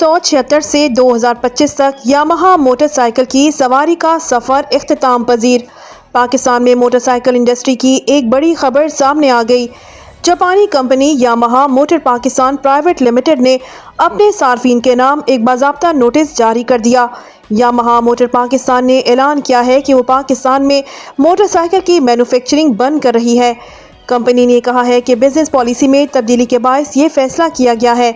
1976 سے 2025 تک Yamaha motor cycle کی سواری کا سفر اختتام پذیر۔ پاکستان میں موٹر سائیکل انڈسٹری کی ایک بڑی خبر سامنے آ گئی۔ جاپانی company Yamaha motor Pakistan private limited نے اپنے صارفین کے نام ایک باضابطہ نوٹس جاری کر دیا۔ یاماہا موٹر پاکستان نے اعلان کیا ہے کہ وہ پاکستان میں موٹر سائیکل کی مینوفیکچرنگ بند کر رہی ہے۔ کمپنی نے کہا ہے کہ بزنس پالیسی میں تبدیلی کے باعث یہ فیصلہ کیا گیا ہے،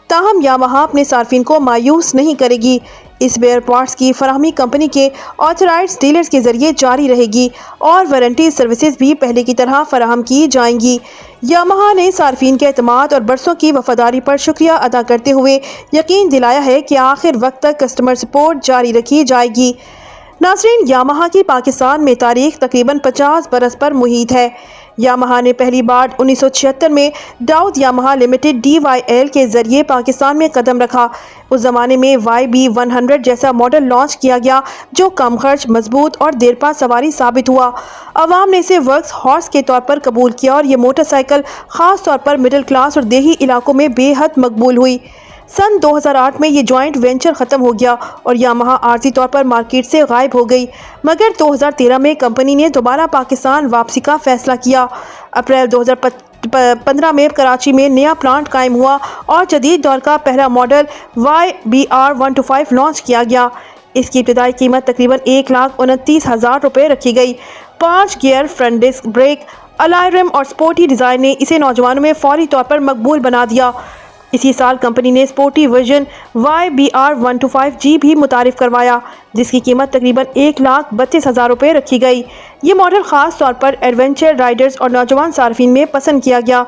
تاہم یاماہا اپنے صارفین کو مایوس نہیں کرے گی۔ اسپیئر پارٹس کی فراہمی کمپنی کے آتھورائزڈ ڈیلرز کے ذریعے جاری رہے گی اور وارنٹی سروسز بھی پہلے کی طرح فراہم کی جائیں گی۔ یاماہا نے صارفین کے اعتماد اور برسوں کی وفاداری پر شکریہ ادا کرتے ہوئے یقین دلایا ہے کہ آخر وقت تک کسٹمر سپورٹ جاری رکھی جائے گی۔ ناظرین، یاماہا کی پاکستان میں تاریخ تقریباً 50 برس پر محیط ہے۔ یاماہا نے پہلی بار 1976 میں داؤد یاماہا لمیٹڈ DYL کے ذریعے پاکستان میں قدم رکھا۔ اس زمانے میں YB100 جیسا ماڈل لانچ کیا گیا جو کم خرچ، مضبوط اور دیرپا سواری ثابت ہوا۔ عوام نے اسے ورکس ہارس کے طور پر قبول کیا اور یہ موٹر سائیکل خاص طور پر مڈل کلاس اور دیہی علاقوں میں بے حد مقبول ہوئی۔ سن 2008 میں یہ جوائنٹ وینچر ختم ہو گیا اور یاماہا عارضی طور پر مارکیٹ سے غائب ہو گئی، مگر 2013 میں کمپنی نے دوبارہ پاکستان واپسی کا فیصلہ کیا۔ اپریل 2015 میں کراچی میں نیا پلانٹ قائم ہوا اور جدید دور کا پہلا ماڈل YBR125 لانچ کیا گیا۔ اس کی ابتدائی قیمت تقریباً 1,29,000 روپے رکھی گئی۔ 5 گیئر، فرنٹ ڈسک بریک، الائی رم اور سپورٹی ڈیزائن نے اسے نوجوانوں میں فوری طور پر مقبول بنا دیا۔ اسی سال کمپنی نے سپورٹی ورژن YBR125G بھی متعارف کروایا، جس کی قیمت تقریباً 1,32,000 روپے رکھی گئی۔ یہ ماڈل خاص طور پر ایڈونچر رائڈرز اور نوجوان صارفین میں پسند کیا گیا۔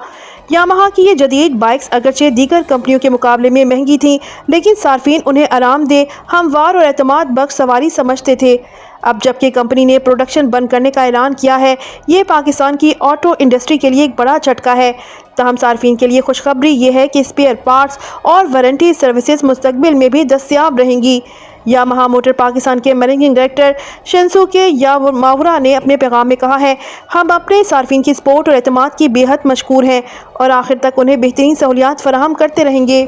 یاماہا کی یہ جدید بائکس اگرچہ دیگر کمپنیوں کے مقابلے میں مہنگی تھیں، لیکن صارفین انہیں آرام دہ، ہموار اور اعتماد بخش سواری سمجھتے تھے۔ اب جبکہ کمپنی نے پروڈکشن بند کرنے کا اعلان کیا ہے، یہ پاکستان کی آٹو انڈسٹری کے لیے ایک بڑا جھٹکا ہے۔ تاہم صارفین کے لیے خوشخبری یہ ہے کہ اسپیئر پارٹس اور وارنٹی سروسز مستقبل میں بھی دستیاب رہیں گی۔ یاماہا موٹر پاکستان کے مینیجنگ ڈائریکٹر شنسوکے یاماورا نے اپنے پیغام میں کہا ہے، ہم اپنے صارفین کی سپورٹ اور اعتماد کی بے حد مشکور ہیں اور آخر تک انہیں بہترین سہولیات فراہم کرتے رہیں گے۔